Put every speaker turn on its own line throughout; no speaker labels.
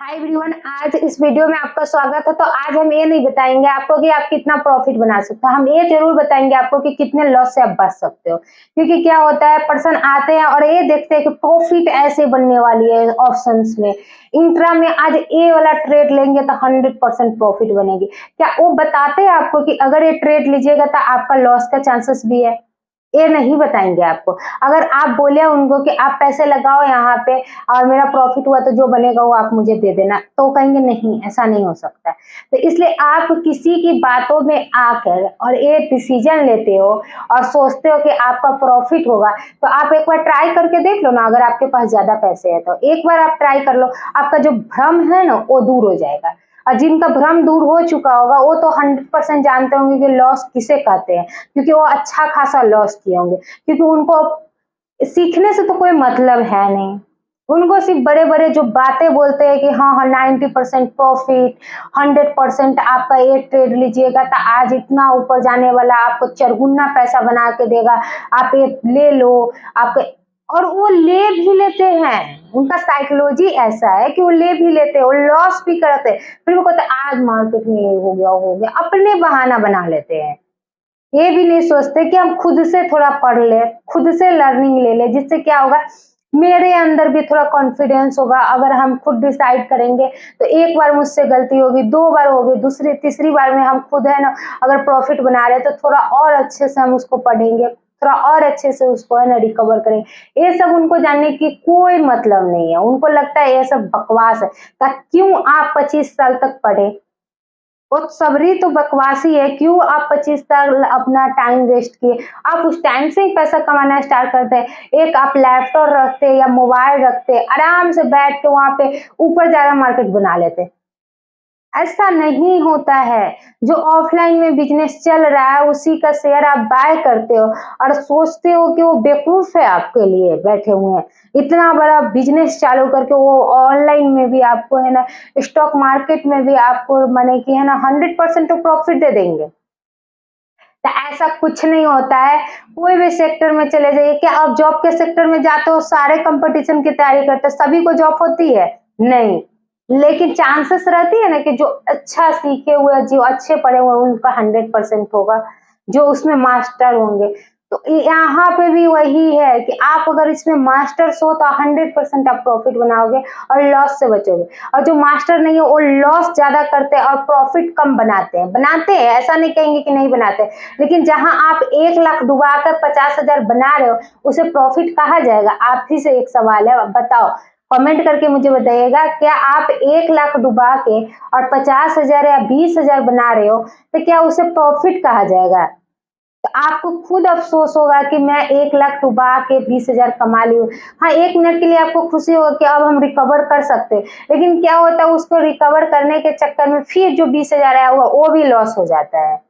Hi everyone, आज इस video में आपका स्वागत है। तो आज हम ये नहीं बताएंगे आपको कि आप कितना प्रॉफिट बना सकते हो, हम ये जरूर बताएंगे आपको कि कितने लॉस से आप बच सकते हो। क्योंकि क्या होता है, पर्सन आते हैं और ये देखते हैं कि प्रॉफिट ऐसे बनने वाली है ऑप्शंस में, इंट्रा में आज ये वाला ट्रेड लेंगे तो 100% प्रॉफिट बनेगी। क्या वो बताते हैं आपको कि अगर ये ट्रेड लीजिएगा तो आपका लॉस का चांसेस भी है? ये नहीं बताएंगे आपको। अगर आप बोले उनको कि आप पैसे लगाओ यहाँ पे और मेरा प्रॉफिट हुआ तो जो बनेगा वो आप मुझे दे देना, तो कहेंगे नहीं, ऐसा नहीं हो सकता है। तो इसलिए आप किसी की बातों में आकर और ये डिसीजन लेते हो और सोचते हो कि आपका प्रॉफिट होगा, तो आप एक बार ट्राई करके देख लो ना। अगर आपके पास ज्यादा पैसे है तो एक बार आप ट्राई कर लो, आपका जो भ्रम है ना वो दूर हो जाएगा। और जिनका भ्रम दूर हो चुका होगा वो तो 100% जानते होंगे कि लॉस किसे कहते हैं, क्योंकि वो अच्छा खासा लॉस किए होंगे। क्योंकि उनको सीखने से तो कोई मतलब है नहीं, उनको सिर्फ बड़े बड़े जो बातें बोलते हैं कि हाँ हाँ 90% प्रॉफिट, 100% आपका ये ट्रेड लीजिएगा तो आज इतना ऊपर जाने वाला, आपको चरगुना पैसा बना के देगा, आप ये ले लो आपके। और वो ले भी लेते हैं, उनका साइकोलॉजी ऐसा है कि वो ले भी लेते हैं, वो लॉस भी करते हैं, फिर वो कहते हैं आज मार्केट में ये हो गया, अपने बहाना बना लेते हैं। ये भी नहीं सोचते कि हम खुद से थोड़ा पढ़ ले, खुद से लर्निंग ले ले, जिससे क्या होगा मेरे अंदर भी थोड़ा कॉन्फिडेंस होगा। अगर हम खुद डिसाइड करेंगे तो एक बार मुझसे गलती होगी, दो बार होगी, दूसरी तीसरी बार में हम खुद है ना अगर प्रॉफिट बना रहे तो थोड़ा और अच्छे से हम उसको पढ़ेंगे, थोड़ा और अच्छे से उसको है ना रिकवर करेंगे। ये सब उनको जानने की कोई मतलब नहीं है, उनको लगता है ये सब बकवास है। क्यों आप 25 साल तक पढ़े? वो सबरी तो बकवासी है। क्यों आप 25 साल अपना टाइम वेस्ट किए? आप उस टाइम से ही पैसा कमाना स्टार्ट करते हैं। एक आप लैपटॉप रखते या मोबाइल रखते, आराम से बैठ के वहां पे ऊपर ज्यादा मार्केट बना लेते। ऐसा नहीं होता है। जो ऑफलाइन में बिजनेस चल रहा है उसी का शेयर आप बाय करते हो और सोचते हो कि वो बेवकूफ है आपके लिए बैठे हुए हैं। इतना बड़ा बिजनेस चालू करके वो ऑनलाइन में भी आपको है ना, स्टॉक मार्केट में भी आपको माने कि है ना 100% तो प्रॉफिट दे देंगे। तो ऐसा कुछ नहीं होता है। कोई भी सेक्टर में चले जाइए, क्या आप जॉब के सेक्टर में जाते हो सारे कंपटीशन की तैयारी करते हो, सभी को जॉब होती है? नहीं। लेकिन चांसेस रहती है ना कि जो अच्छा सीखे हुए, जो अच्छे पढ़े हुए उनका 100% होगा, जो उसमें मास्टर होंगे। तो यहाँ पे भी वही है कि आप अगर इसमें मास्टर्स हो तो 100% आप प्रॉफिट बनाओगे और लॉस से बचोगे। और जो मास्टर नहीं है वो लॉस ज्यादा करते हैं और प्रॉफिट कम बनाते हैं, ऐसा नहीं कहेंगे कि नहीं बनाते। लेकिन जहां आप 1 लाख डुबाकर 50,000 बना रहे हो उसे प्रॉफिट कहा जाएगा? आप ही से एक सवाल है, बताओ, कमेंट करके मुझे बताइएगा। क्या आप 1 लाख डुबा के और 50,000 या 20,000 बना रहे हो तो क्या उसे प्रॉफिट कहा जाएगा? तो आपको खुद अफसोस होगा कि मैं 1 लाख डुबा के 20,000 कमा ली हूँ। हाँ, 1 मिनट के लिए आपको खुशी होगा कि अब हम रिकवर कर सकते हैं, लेकिन क्या होता है उसको रिकवर करने के चक्कर में फिर जो 20,000 आया हुआ वो भी लॉस हो जाता है।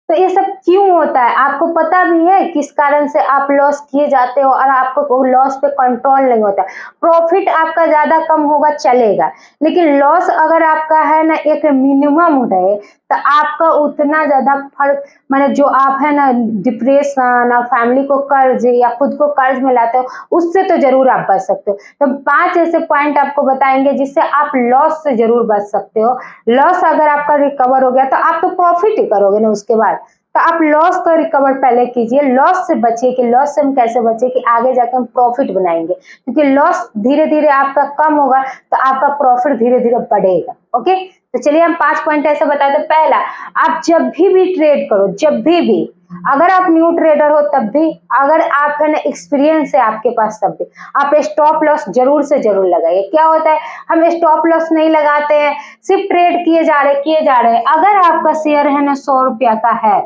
तो ये सब क्यों होता है? आपको पता भी है किस कारण से आप लॉस किए जाते हो और आपको लॉस पे कंट्रोल नहीं होता। प्रॉफिट आपका ज्यादा कम होगा चलेगा, लेकिन लॉस अगर आपका है ना एक मिनिमम रहे तो आपका उतना ज्यादा फर्क, माने जो आप है ना डिप्रेशन और फैमिली को कर्ज या खुद को कर्ज में लाते हो उससे तो जरूर आप बच सकते हो। तो 5 ऐसे पॉइंट आपको बताएंगे जिससे आप लॉस से जरूर बच सकते हो। लॉस अगर आपका रिकवर हो गया तो आप तो प्रॉफिट ही करोगे ना उसके बाद। तो आप लॉस का रिकवर पहले कीजिए, लॉस से बचिए। कि लॉस से हम कैसे बचे कि आगे जाके हम प्रॉफिट बनाएंगे, क्योंकि लॉस धीरे धीरे आपका कम होगा तो आपका प्रॉफिट धीरे धीरे बढ़ेगा। ओके, तो चलिए हम 5 पॉइंट ऐसे बताते हैं। पहला, आप जब भी ट्रेड करो, जब भी, अगर आप न्यू ट्रेडर हो तब भी, अगर आप है ना एक्सपीरियंस है आपके पास तब भी, आप स्टॉप लॉस जरूर से जरूर लगाइए। क्या होता है, हम स्टॉप लॉस नहीं लगाते हैं, सिर्फ ट्रेड किए जा रहे हैं। अगर आपका शेयर है ना 100 रुपया का है,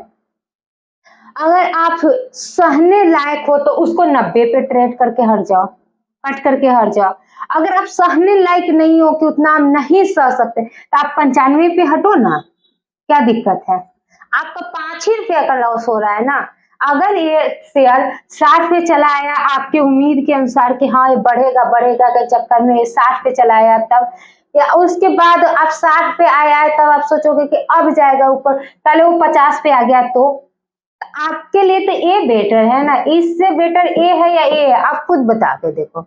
अगर आप सहने लायक हो तो उसको 90 पे ट्रेड करके हट जाओ, कट करके हट जाओ। अगर आप सहने लायक नहीं हो कि उतना आप नहीं सह सकते तो आप 95 पे हटो ना, क्या दिक्कत है? आपका 5 ही रुपया का लॉस हो रहा है ना। अगर ये शेयर 60 पे चला आया आपकी उम्मीद के अनुसार कि हाँ ये बढ़ेगा बढ़ेगा के चक्कर में 60 पे चला आया, तब या उसके बाद आप 60 पे आया है तब आप सोचोगे कि अब जाएगा ऊपर, पहले वो 50 पे आ गया, तो आपके लिए तो ये बेटर है ना, इससे बेटर ए है या ए है? आप खुद बता के देखो।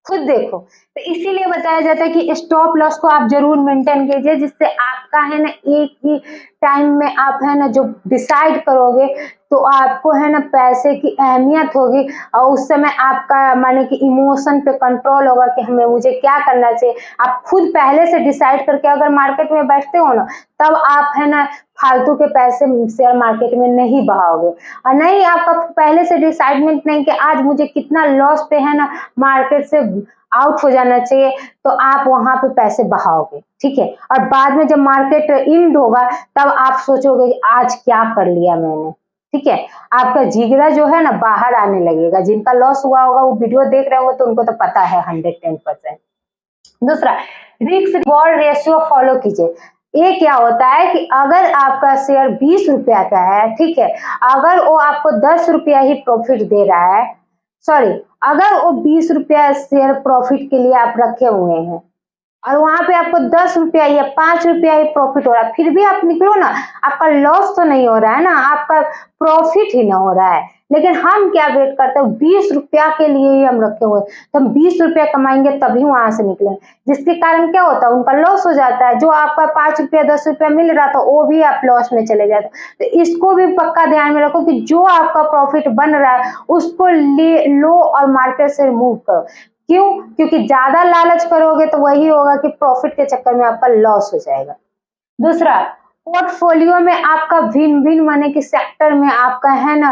खुद देखो। तो इसीलिए बताया जाता है कि स्टॉप लॉस को आप जरूर मेंटेन कीजिए, जिससे आपका है ना एक ही टाइम में आप है ना जो डिसाइड करोगे तो आपको है ना पैसे की अहमियत होगी, और उस समय आपका माने कि इमोशन पे कंट्रोल होगा कि हमें मुझे क्या करना चाहिए। आप खुद पहले से डिसाइड करके अगर मार्केट में बैठते हो ना, तब आप है ना फालतू के पैसे शेयर मार्केट में नहीं बहाओगे। और नहीं आपका पहले से डिसाइडमेंट नहीं कि आज मुझे कितना लॉस पे है ना मार्केट से आउट हो जाना चाहिए, तो आप वहां पे पैसे बहाओगे, ठीक है। और बाद में जब मार्केट इंड होगा तब आप सोचोगे कि आज क्या कर लिया मैंने, ठीक है। आपका जिगरा जो है ना बाहर आने लगेगा। जिनका लॉस हुआ होगा वो वीडियो देख रहे होंगे तो उनको तो पता है 110%। दूसरा, रिस्क रिवॉर्ड रेशियो फॉलो कीजिए। ये क्या होता है कि अगर आपका शेयर 20 रुपया का है, ठीक है, अगर वो आपको 10 रुपया ही प्रॉफिट दे रहा है, सॉरी, अगर वो 20 रुपया शेयर प्रॉफिट के लिए आप रखे हुए हैं और वहां पे आपको 10 रुपया या 5 रुपया ही प्रॉफिट हो रहा है, फिर भी आप निकलो ना, आपका लॉस तो नहीं हो रहा है ना, आपका प्रॉफिट ही ना हो रहा है। लेकिन हम क्या वेट करते हैं, 20 रुपया के लिए ही हम रखे हुए, तो हम 20 रुपया कमाएंगे तभी वहां से निकलेंगे, जिसके कारण क्या होता है, उनका लॉस हो जाता है। जो आपका 5 रुपया 10 रुपया मिल रहा था वो भी आप लॉस में चले जाते। तो इसको भी पक्का ध्यान में रखो कि जो आपका प्रॉफिट बन रहा है उसको लो और मार्केट से रिमूव करो। क्यों? क्योंकि ज्यादा लालच करोगे तो वही होगा कि प्रॉफिट के चक्कर में आपका लॉस हो जाएगा। दूसरा, पोर्टफोलियो में आपका भिन्न भिन्न माने कि सेक्टर में आपका है ना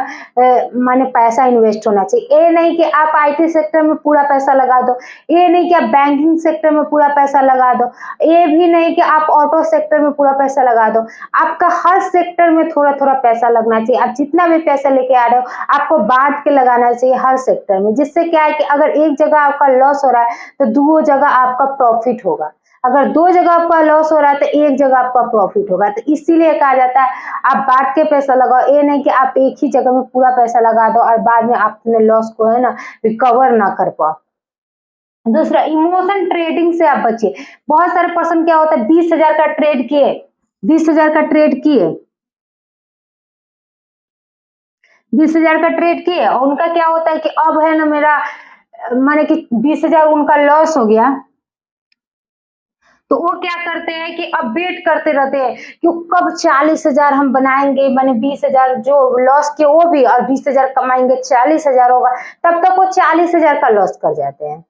माने पैसा इन्वेस्ट होना चाहिए। ये नहीं कि आप आईटी सेक्टर में पूरा पैसा लगा दो, ये नहीं कि आप बैंकिंग सेक्टर में पूरा पैसा लगा दो, ये भी नहीं कि आप ऑटो सेक्टर में पूरा पैसा लगा दो। आपका हर सेक्टर में थोड़ा थोड़ा पैसा लगना चाहिए। आप जितना भी पैसा लेके आ रहे हो आपको बांट के लगाना चाहिए हर सेक्टर में, जिससे क्या है कि अगर एक जगह आपका लॉस हो रहा है तो दो जगह आपका प्रॉफिट होगा। अगर दो जगह आपका लॉस हो रहा है तो एक जगह आपका प्रॉफिट होगा। तो इसीलिए कहा जाता है आप बांट के पैसा लगाओ, ये नहीं कि आप एक ही जगह में पूरा पैसा लगा दो और बाद में आप अपने लॉस को है ना रिकवर ना कर पाओ। दूसरा, इमोशन ट्रेडिंग से आप बचिए। बहुत सारे पर्सन क्या होता है 20,000 का ट्रेड किए, 20,000 का ट्रेड किए, 20,000 का ट्रेड किए और उनका क्या होता है कि अब है ना मेरा माने कि 20,000 उनका लॉस हो गया, तो वो क्या करते हैं कि अब वेट करते रहते हैं कि कब 40,000 हम बनाएंगे, माने 20,000 जो लॉस किए वो भी, और 20,000 कमाएंगे 40,000 होगा, तब तक वो 40,000 का लॉस कर जाते हैं।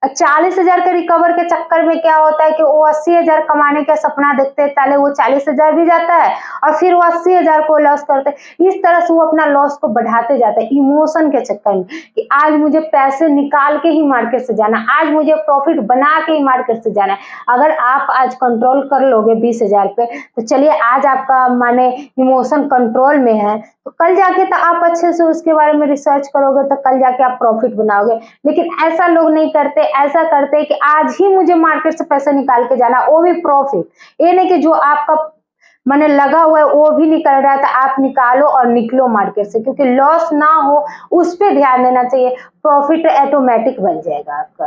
40,000 के रिकवर के चक्कर में क्या होता है कि वो 80,000 कमाने का सपना देखते हैं, पहले वो 40,000 भी जाता है और फिर वो 80,000 को लॉस करते हैं। इस तरह से वो अपना लॉस को बढ़ाते जाते हैं इमोशन के चक्कर में कि आज मुझे पैसे निकाल के ही मार्केट से जाना, आज मुझे प्रॉफिट बना के ही मार्केट से जाना है। अगर आप आज कंट्रोल कर लोगे 20,000 पे, तो चलिए आज आपका माने इमोशन कंट्रोल में है, तो कल जाके तो आप अच्छे से उसके बारे में रिसर्च करोगे तो कल जाके आप प्रॉफिट बनाओगे। लेकिन ऐसा लोग नहीं करते, ऐसा करते हैं कि आज ही मुझे मार्केट से पैसा निकाल के जाना, वो भी प्रॉफिट, ये नहीं कि जो आपका मैंने लगा हुआ है वो भी निकल रहा है तो आप निकालो और निकलो मार्केट से, क्योंकि लॉस ना हो उस पर ध्यान देना चाहिए, प्रॉफिट ऑटोमेटिक बन जाएगा आपका।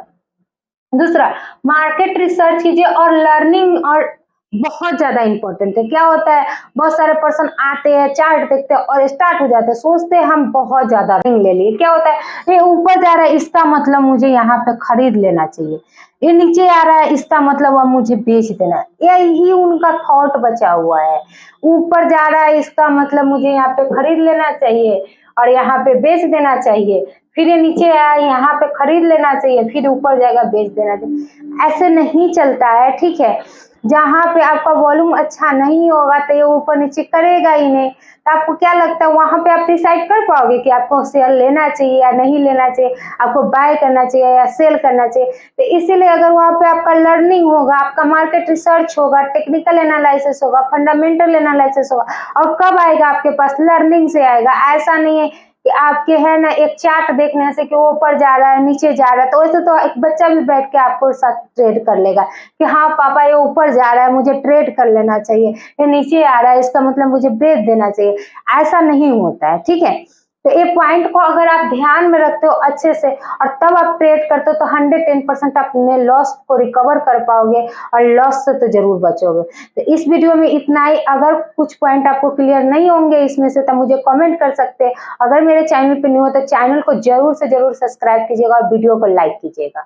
दूसरा, मार्केट रिसर्च कीजिए और लर्निंग और बहुत ज्यादा इंपॉर्टेंट है। क्या होता है बहुत सारे पर्सन आते हैं चार्ट देखते हैं और स्टार्ट हो जाते हैं, सोचते हैं हम बहुत ज्यादा रिंग ले लिए, क्या होता है ये ऊपर जा रहा है इसका मतलब मुझे यहाँ पे खरीद लेना चाहिए, ये नीचे आ रहा है इसका मतलब अब मुझे बेच देना, यही उनका थॉट बचा हुआ है। ऊपर जा रहा है इसका मतलब मुझे यहाँ पे खरीद लेना चाहिए और यहाँ पे बेच देना चाहिए, फिर ये नीचे आया यहाँ पे खरीद लेना चाहिए, फिर ऊपर जाएगा बेच देना चाहिए। ऐसे नहीं चलता है, ठीक है। जहाँ पे आपका वॉल्यूम अच्छा नहीं होगा तो ये ऊपर नीचे करेगा ही नहीं, तो आपको क्या लगता है वहां पे आप डिसाइड कर पाओगे कि आपको शेयर लेना चाहिए या नहीं लेना चाहिए, आपको बाय करना चाहिए या सेल करना चाहिए। तो इसीलिए अगर वहां पे आपका लर्निंग होगा, आपका मार्केट रिसर्च होगा, टेक्निकल एनालिसिस होगा, फंडामेंटल एनालिसिस होगा, और कब आएगा आपके पास, लर्निंग से आएगा। ऐसा नहीं है कि आपके है ना एक चार्ट देखने से कि वो ऊपर जा रहा है नीचे जा रहा है, तो वैसे तो एक बच्चा भी बैठ के आपको साथ ट्रेड कर लेगा कि हाँ पापा ये ऊपर जा रहा है मुझे ट्रेड कर लेना चाहिए, ये नीचे आ रहा है इसका मतलब मुझे बेच देना चाहिए। ऐसा नहीं होता है, ठीक है। तो ये पॉइंट को अगर आप ध्यान में रखते हो अच्छे से और तब आप ट्रेड करते हो तो 110% अपने लॉस को रिकवर कर पाओगे और लॉस से तो जरूर बचोगे। तो इस वीडियो में इतना ही। अगर कुछ पॉइंट आपको क्लियर नहीं होंगे इसमें से तो मुझे कमेंट कर सकते हैं। अगर मेरे चैनल पे न्यू हो तो चैनल को जरूर से जरूर सब्सक्राइब कीजिएगा और वीडियो को लाइक कीजिएगा।